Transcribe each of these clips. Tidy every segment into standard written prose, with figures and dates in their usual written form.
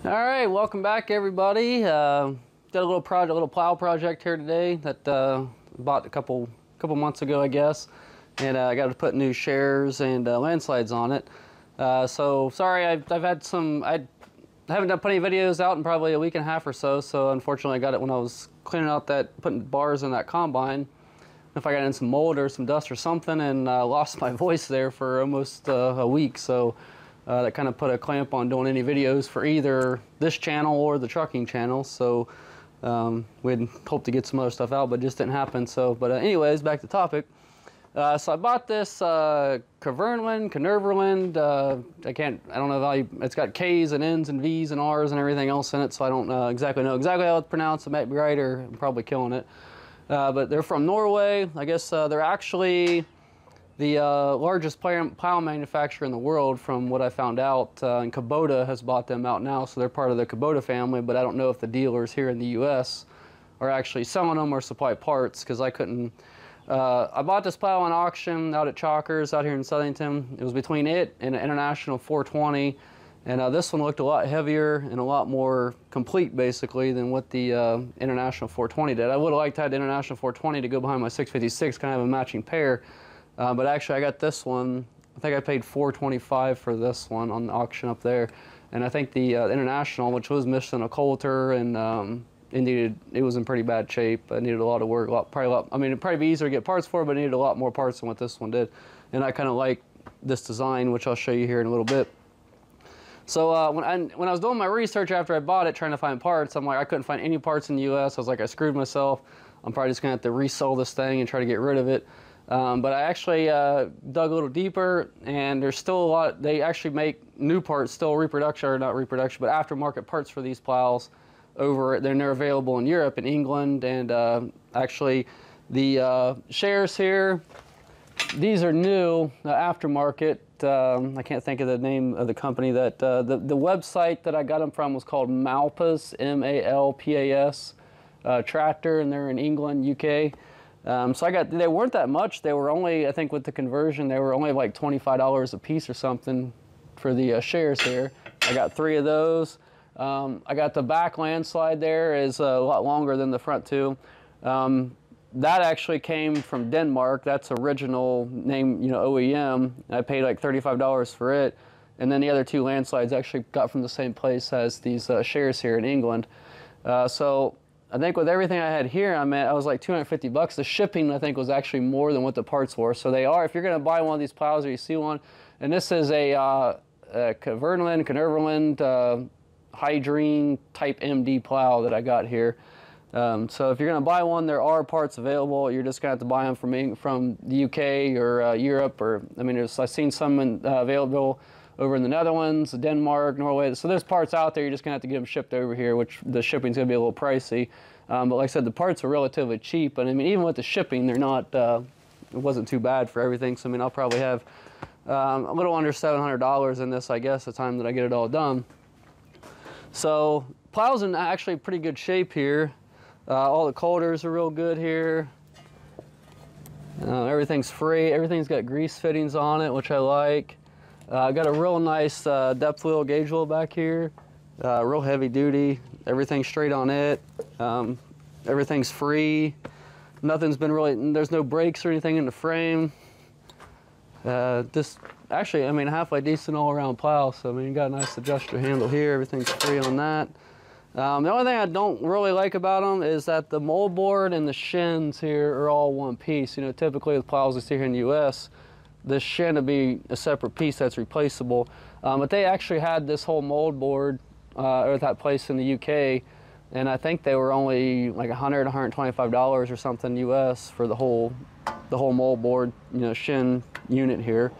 All right, welcome back, everybody. Got a little plow project here today that bought a couple months ago, I guess, and I got to put new shares and landslides on it. So sorry, I've had some. I haven't done plenty of videos out in probably a week and a half or so. So unfortunately, I got it when I was cleaning out putting bars in that combine. If I got in some mold or some dust or something, and lost my voice there for almost a week. So. That kind of put a clamp on doing any videos for either this channel or the trucking channel. So we'd hoped to get some other stuff out, but it just didn't happen. So, but anyways, back to topic. So I bought this Kverneland, I don't know how it's got K's and N's and V's and R's and everything else in it. So I don't exactly know how it's pronounced. It might be right, or I'm probably killing it. But they're from Norway. I guess they're actually the largest plow manufacturer in the world, from what I found out, and Kubota has bought them out now, so they're part of the Kubota family, but I don't know if the dealers here in the U.S. are actually selling them or supply parts, because I couldn't. I bought this plow on auction out at Chalkers out here in Southington. It was between it and an International 420, and this one looked a lot heavier and a lot more complete, basically, than what the International 420 did. I would have liked to have the International 420 to go behind my 656, kind of a matching pair. But actually, I got this one. I think I paid $425 for this one on the auction up there, and I think the International, which was missing a coulter, and it was in pretty bad shape. It needed a lot of work. I mean, it'd probably be easier to get parts for, but it needed a lot more parts than what this one did. And I kind of like this design, which I'll show you here in a little bit. So when I was doing my research after I bought it, trying to find parts, I'm like, I couldn't find any parts in the U.S. I was like, I screwed myself. I'm probably just gonna have to resell this thing and try to get rid of it. But I actually dug a little deeper, and there's still a lot. They actually make new parts, still reproduction, or not reproduction, but aftermarket parts for these plows they're available in Europe, in England, and actually the shares here, these are new, aftermarket. I can't think of the name of the company that, the website that I got them from was called Malpas, M-A-L-P-A-S, tractor, and they're in England, UK. So they weren't that much. They were only, I think with the conversion, they were only like $25 a piece or something for the shares here. I got 3 of those. I got the back landslide there, is a lot longer than the front two. That actually came from Denmark. That's original name, OEM. I paid like $35 for it. And then the other 2 landslides actually got from the same place as these shares here in England. So I think with everything I had here, I was like $250. The shipping, I think, was actually more than what the parts were. So they are, if you're going to buy one of these plows or you see one, and this is a Kverneland Hydrein type MD plow that I got here. So if you're going to buy one, there are parts available. You're just going to have to buy them from the UK or Europe, or I've seen some available over in the Netherlands, Denmark, Norway. So there's parts out there. You're just going to have to get them shipped over here, which the shipping's going to be a little pricey. But like I said, the parts are relatively cheap. And even with the shipping, they're not, it wasn't too bad for everything. So I'll probably have a little under $700 in this, I guess, the time that I get it all done. So plow's in actually pretty good shape here. All the coulters are real good here. Everything's free. Everything's got grease fittings on it, which I like. Got a real nice depth wheel, gauge wheel back here. Real heavy duty. Everything's straight on it. Everything's free. Nothing's been really, there's no brakes or anything in the frame. Actually, halfway decent all around plow. So you got a nice adjuster handle here. Everything's free on that. The only thing I don't really like about them is that the mold board and the shins here are all one piece. Typically with plows we see here in the U.S., this shin would be a separate piece that's replaceable. But they actually had this whole mold board at that place in the UK, and I think they were only like $100, $125 or something US for the whole mold board, shin unit here.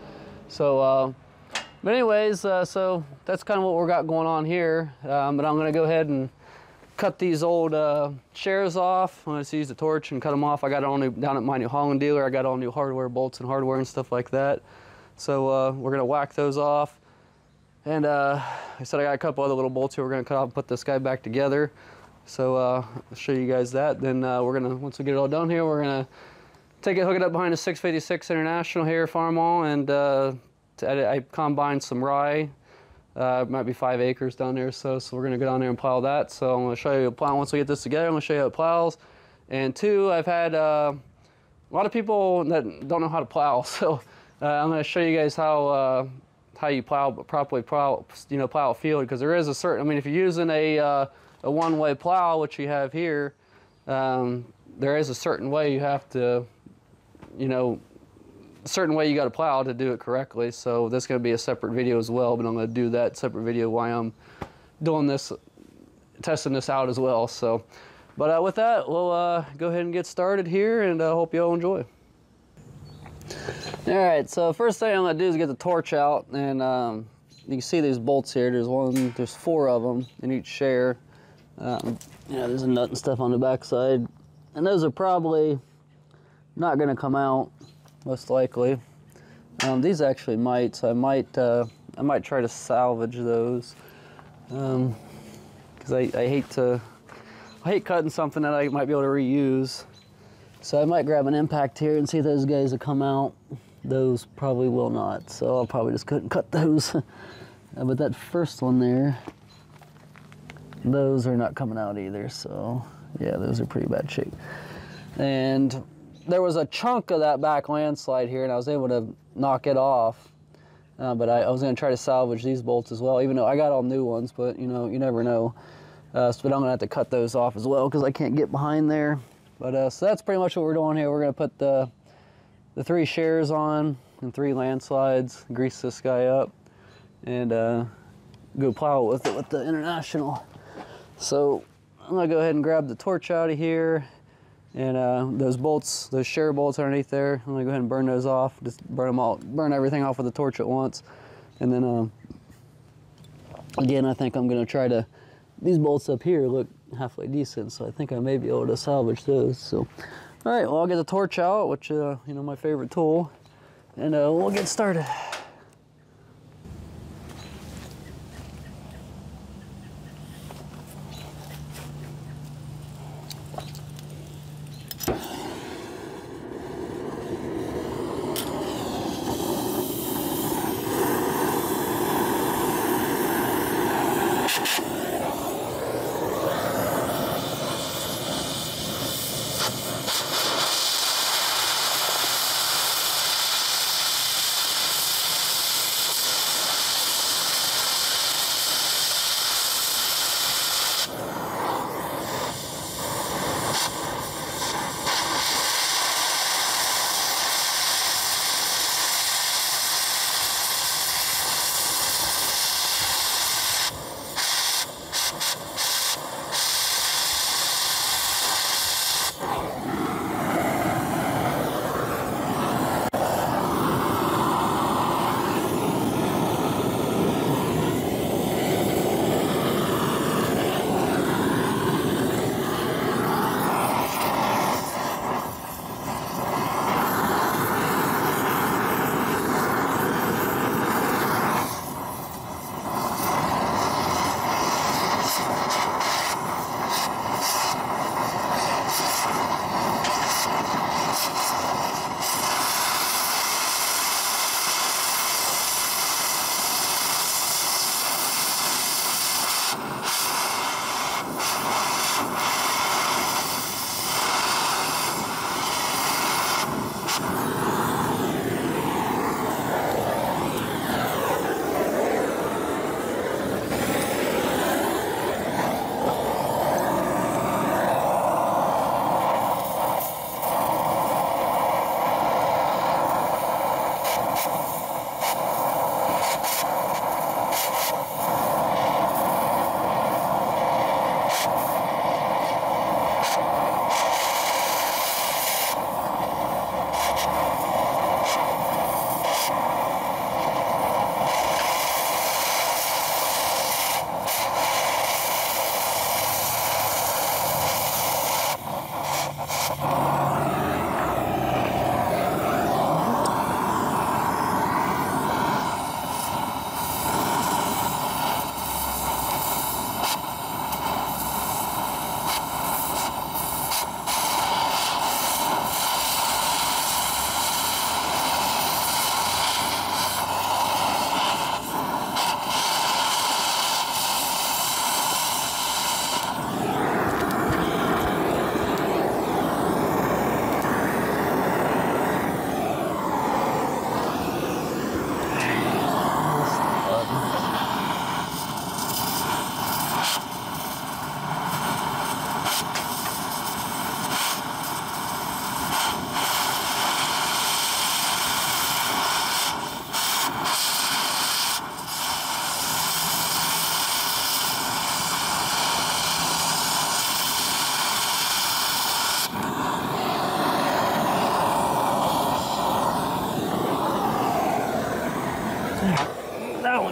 So, but anyways, so that's kind of what we got going on here. But I'm going to go ahead and cut these old shares off. I'm going to use the torch and cut them off. I got it all new down at my New Holland dealer. I got all new hardware, bolts and hardware and stuff like that. So we're going to whack those off. And I said I got a couple other little bolts here we're going to cut off and put this guy back together. So I'll show you guys that. Then we're going to, once we get it all done here, we're going to take it, hook it up behind a 656 International here, Farmall, and I combined some rye Might be 5 acres down there, so we're gonna go down there and plow that. So I'm gonna show you a plow once we get this together. I'm gonna show you how it plows. And two, I've had a lot of people that don't know how to plow, so I'm gonna show you guys how you properly plow a field, because there is a certain, I mean, if you're using a one-way plow, which you have here, there is a certain way you have to, a certain way you got to plow to do it correctly. So this is going to be a separate video as well, but I'm going to do that separate video while I'm doing this, testing this out as well. So, but with that, we'll go ahead and get started here, and I hope you all enjoy. All right, so first thing I'm going to do is get the torch out, and you can see these bolts here. There's 4 of them in each share. There's a nut and stuff on the back side, and those are probably not going to come out, most likely. These actually might, so I might try to salvage those, because I hate cutting something that I might be able to reuse. So I might grab an impact here and see if those guys will come out. Those probably will not, so I'll probably just couldn't cut those. But that first one there, those are not coming out either, so yeah, those are pretty bad shape. And there was a chunk of that back landslide here, and I was able to knock it off, but I was going to try to salvage these bolts as well, even though I got all new ones, but you never know. But I'm going to have to cut those off as well, because I can't get behind there. But so that's pretty much what we're doing here. We're going to put the 3 shares on and 3 landslides, grease this guy up, and go plow with it with the International. So I'm going to go ahead and grab the torch out of here. And those bolts, those share bolts underneath there, I'm gonna go ahead and burn those off. Just burn them all, burn everything off with the torch at once. And then again, I think I'm gonna try to, these bolts up here look halfway decent, so I think I may be able to salvage those. So, all right, well, I'll get the torch out, which, my favorite tool, and we'll get started.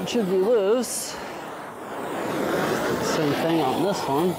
should be loose. Same thing on this one.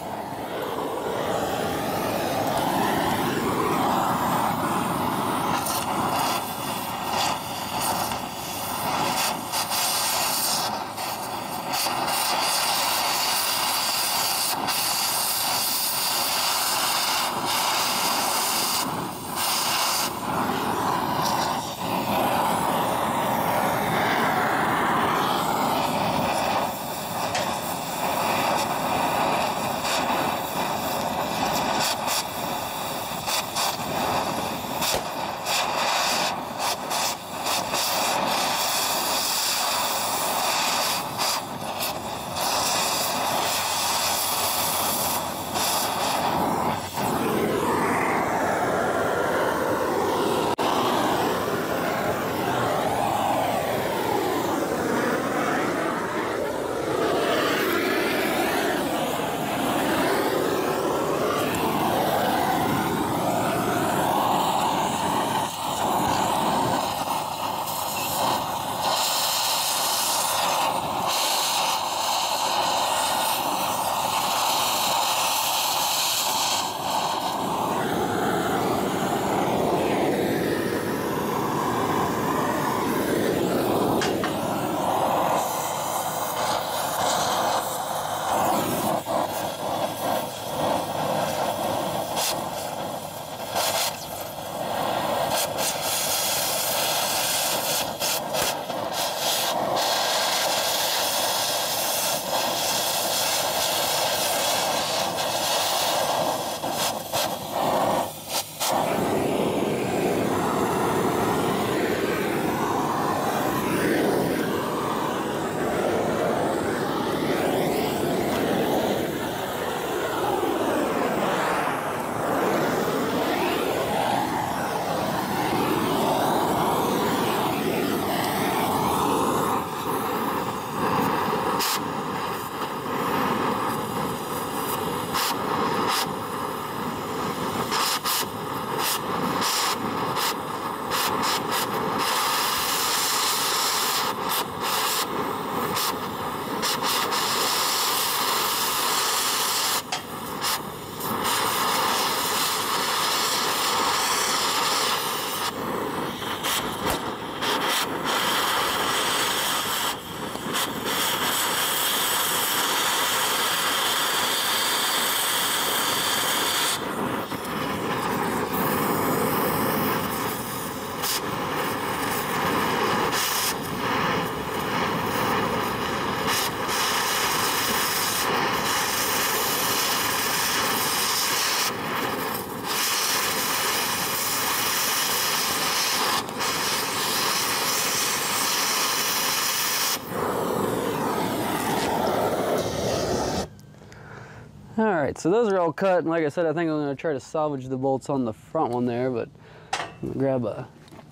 Alright, so those are all cut, and like I said, I think I'm going to try to salvage the bolts on the front one there, but I'm going to grab a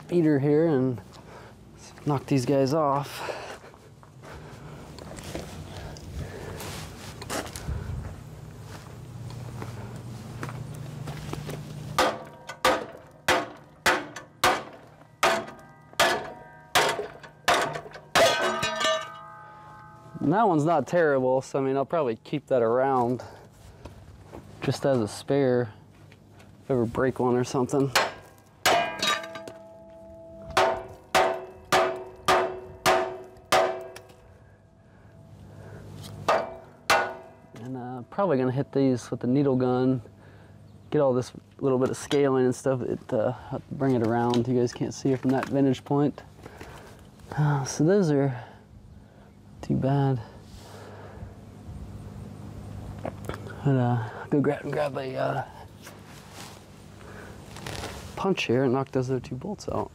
beater here and knock these guys off. And that one's not terrible, so I mean, I'll probably keep that around just as a spare if I ever break one or something. And probably gonna hit these with the needle gun, get all this little bit of scaling and stuff, bring it around. You guys can't see it from that vantage point. So those are too bad. But go grab a punch here and knock those other two bolts out.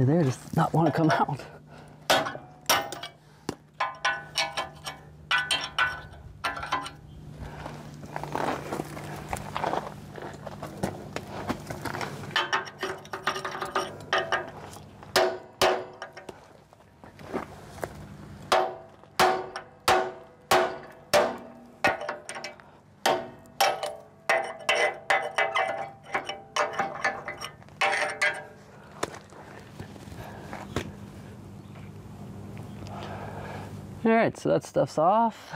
They just not want to come out. All right, so that stuff's off.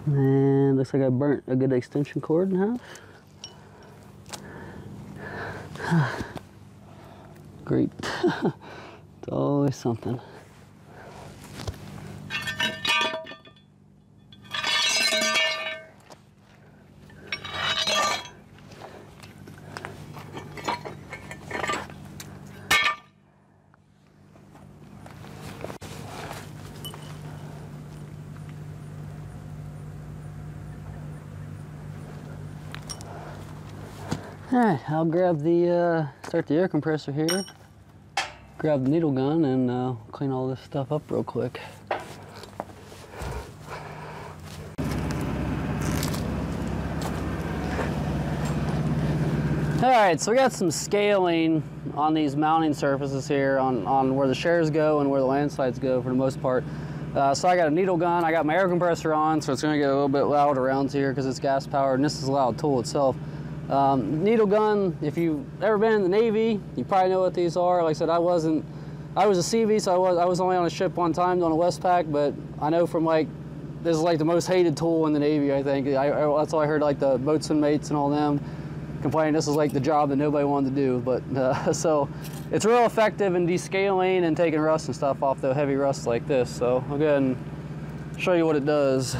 And looks like I burnt a good extension cord in half. Great. It's always something. All right, I'll grab the, start the air compressor here, grab the needle gun, and clean all this stuff up real quick. All right, so we got some scaling on these mounting surfaces here on where the shares go and where the landslides go for the most part. So I got a needle gun, I got my air compressor on, so it's gonna get a little bit loud around here because it's gas powered, and this is a loud tool itself. Needle gun, if you've ever been in the Navy, you probably know what these are. Like I said, I was a CV, so I was only on a ship one time on a Westpac, but I know from like, this is like the most hated tool in the Navy, I think. That's all I heard, like the boatswain mates and all them complaining this is like the job that nobody wanted to do. But so it's real effective in descaling and taking rust and stuff off the heavy rust like this. So I'll go ahead and show you what it does.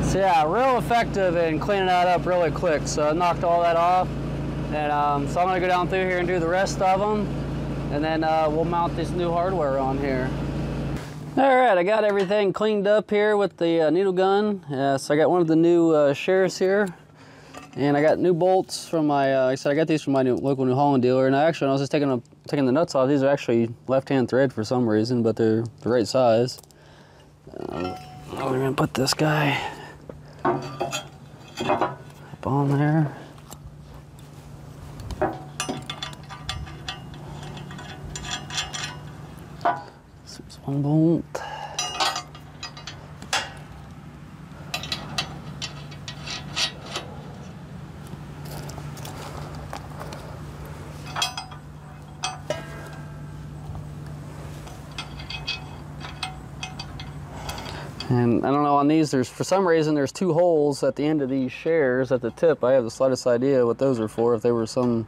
So yeah, real effective in cleaning that up really quick. So I knocked all that off, and so I'm gonna go down through here and do the rest of them, and then we'll mount this new hardware on here. All right, I got everything cleaned up here with the needle gun. So I got one of the new shares here, and I got new bolts from my, like I said, I got these from my local New Holland dealer, and I was just taking the nuts off. These are actually left-hand thread for some reason, but they're the right size. We're gonna put this guy up on there. So there's one bolt. And I don't know, on these, for some reason, there's two holes at the end of these shares at the tip. I have the slightest idea what those are for, if they were some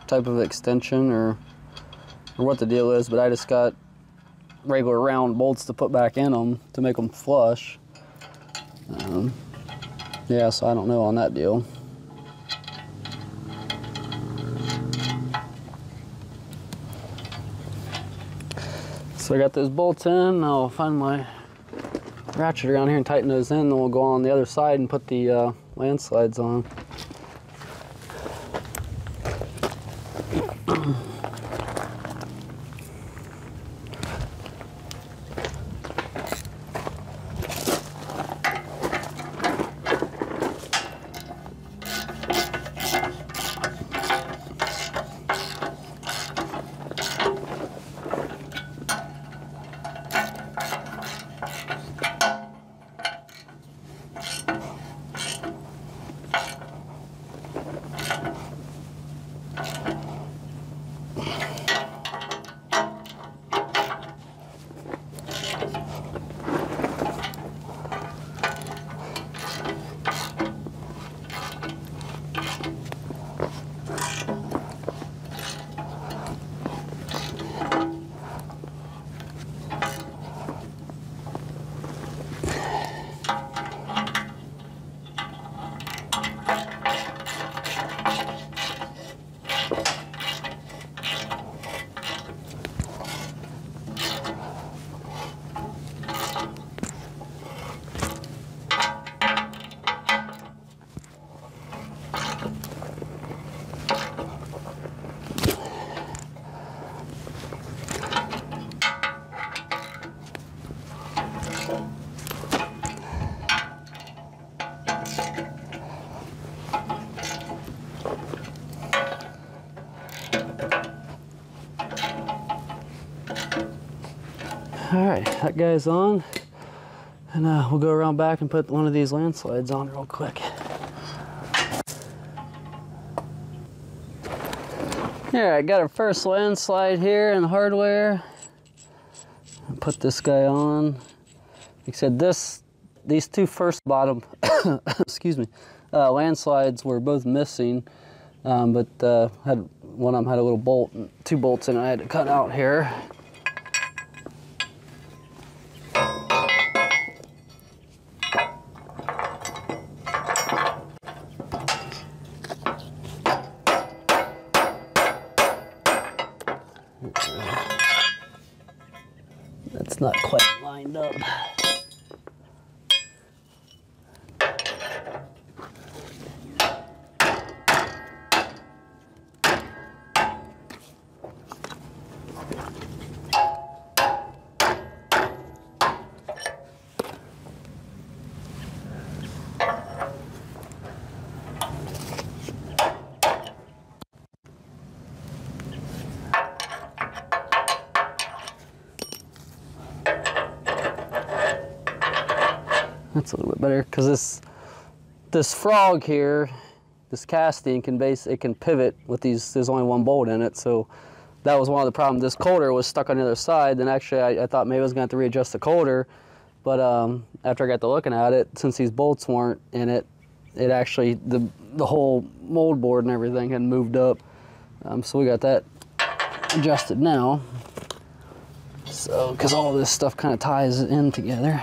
type of extension or what the deal is, but I just got regular round bolts to put back in them to make them flush. Yeah, so I don't know on that deal. So I got those bolts in. I'll find my ratchet around here and tighten those in, then we'll go on the other side and put the landslides on. All right, that guy's on. And we'll go around back and put one of these landslides on real quick. All right, got our first landslide here in the hardware. Put this guy on. Like I said, these two first bottom, excuse me, landslides were both missing, but one of them had a little bolt, 2 bolts in it I had to cut out here. That's not quite lined up. That's a little bit better because this frog here, this casting it can pivot with these. There's only 1 bolt in it, so that was one of the problems. This coulter was stuck on the other side. Then actually, I thought maybe I was going to have to readjust the coulter, but after I got to looking at it, since these bolts weren't in it, it actually the whole mold board and everything had moved up. So we got that adjusted now. So because all this stuff kind of ties in together.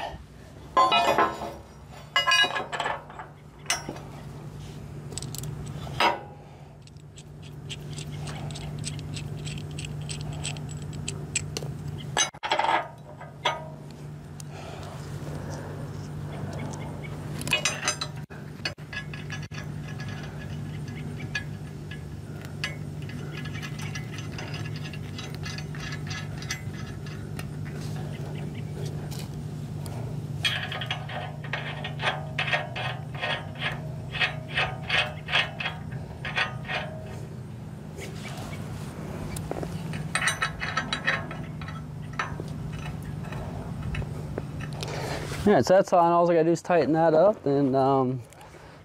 All right, so that's all I gotta do is tighten that up, and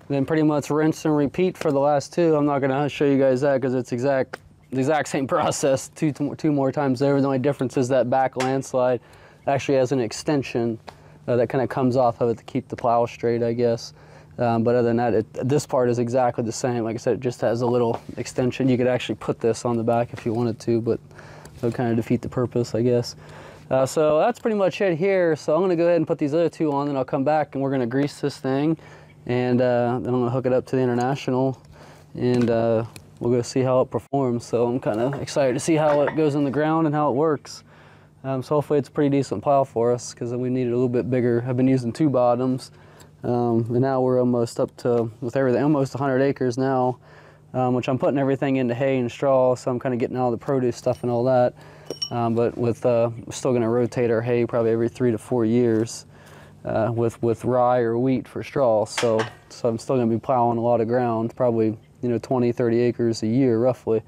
then pretty much rinse and repeat for the last 2. I'm not gonna show you guys that because it's the exact same process two more times over. The only difference is that back landslide actually has an extension that kind of comes off of it to keep the plow straight, I guess. But other than that, this part is exactly the same. Like I said, it just has a little extension. You could actually put this on the back if you wanted to, but it would kind of defeat the purpose, I guess. So that's pretty much it here. So I'm going to go ahead and put these other 2 on, and I'll come back and we're going to grease this thing, and then I'm going to hook it up to the international, and we'll go see how it performs. So I'm kind of excited to see how it goes in the ground and how it works. So hopefully it's a pretty decent plow for us, because we need it a little bit bigger. I've been using 2 bottoms, and now we're almost up to, with everything, almost 100 acres now, which I'm putting everything into hay and straw, so I'm kind of getting all the produce stuff and all that. But we're still going to rotate our hay probably every 3 to 4 years with rye or wheat for straw. So I'm still going to be plowing a lot of ground, probably 20, 30 acres a year roughly.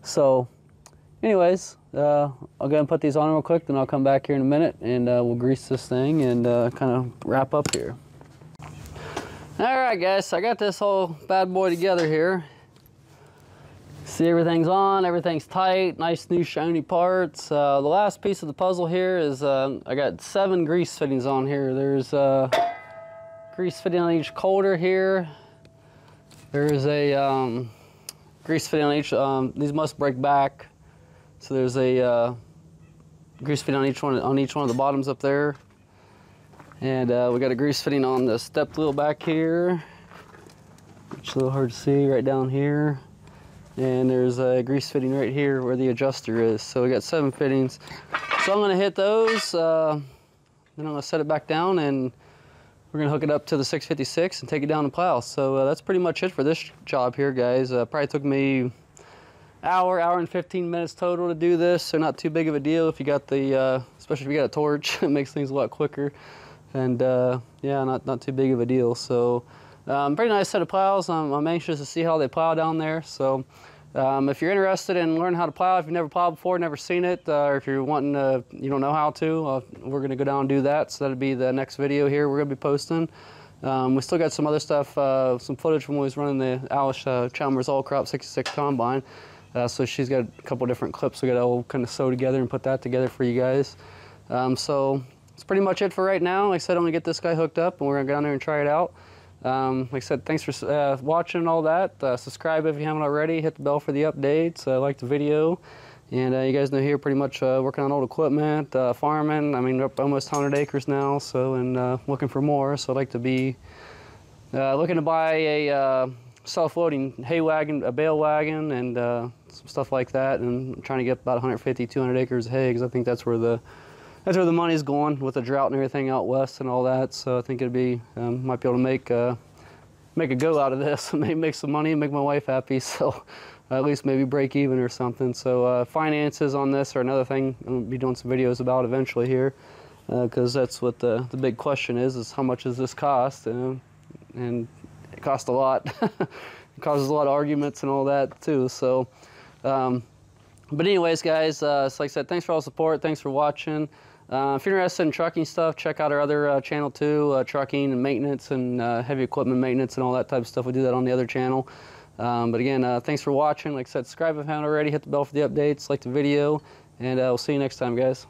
So anyways, I'll go ahead and put these on real quick, then I'll come back here in a minute, and we'll grease this thing and kind of wrap up here. All right, guys, so I got this whole bad boy together here. See, everything's on, everything's tight, nice new shiny parts. The last piece of the puzzle here is I got 7 grease fittings on here. There's grease fitting on each coulter here. There's a grease fitting on each, these must break back. So there's a grease fitting on each one of the bottoms up there. And we got a grease fitting on the step wheel back here, which is a little hard to see right down here. And there's a grease fitting right here where the adjuster is. So we got 7 fittings. So I'm gonna hit those, then I'm gonna set it back down, and we're gonna hook it up to the 656 and take it down and plow. So that's pretty much it for this job here, guys. Probably took me hour and 15 minutes total to do this. So not too big of a deal if you got the, especially if you got a torch, it makes things a lot quicker. And yeah, not too big of a deal. So pretty nice set of plows. I'm anxious to see how they plow down there. So If you're interested in learning how to plow, if you've never plowed before, never seen it, or if you're wanting to, you don't know how to, we're going to go down and do that. So that'll be the next video here we're going to be posting. We still got some other stuff, some footage from when we was running the Alice Chalmers All Crop 66 Combine. So she's got a couple different clips we got to all kind of sew together and put that together for you guys. So that's pretty much it for right now. Like I said, I'm going to get this guy hooked up and we're going to go down there and try it out. Like I said, thanks for watching and all that. Subscribe if you haven't already. Hit the bell for the updates. Like the video. And you guys know here pretty much working on old equipment, farming. I mean, we're up almost 100 acres now, so, and looking for more. So I'd like to be looking to buy a self-loading hay wagon, a bale wagon, and some stuff like that. And I'm trying to get about 150, 200 acres of hay, because I think that's where the money's going with the drought and everything out west and all that. So I think it'd be, might be able to make a go out of this, maybe make some money and make my wife happy. So at least maybe break even or something. So finances on this are another thing I'm gonna be doing some videos about eventually here, because that's what the big question is how much does this cost? And it costs a lot. It causes a lot of arguments and all that too. So, but anyways, guys, so like I said, thanks for all the support. Thanks for watching. If you're interested in trucking stuff, check out our other channel too, trucking and maintenance and heavy equipment maintenance and all that type of stuff. We do that on the other channel. But again, thanks for watching. Like I said, subscribe if you haven't already. Hit the bell for the updates, like the video, and we'll see you next time, guys.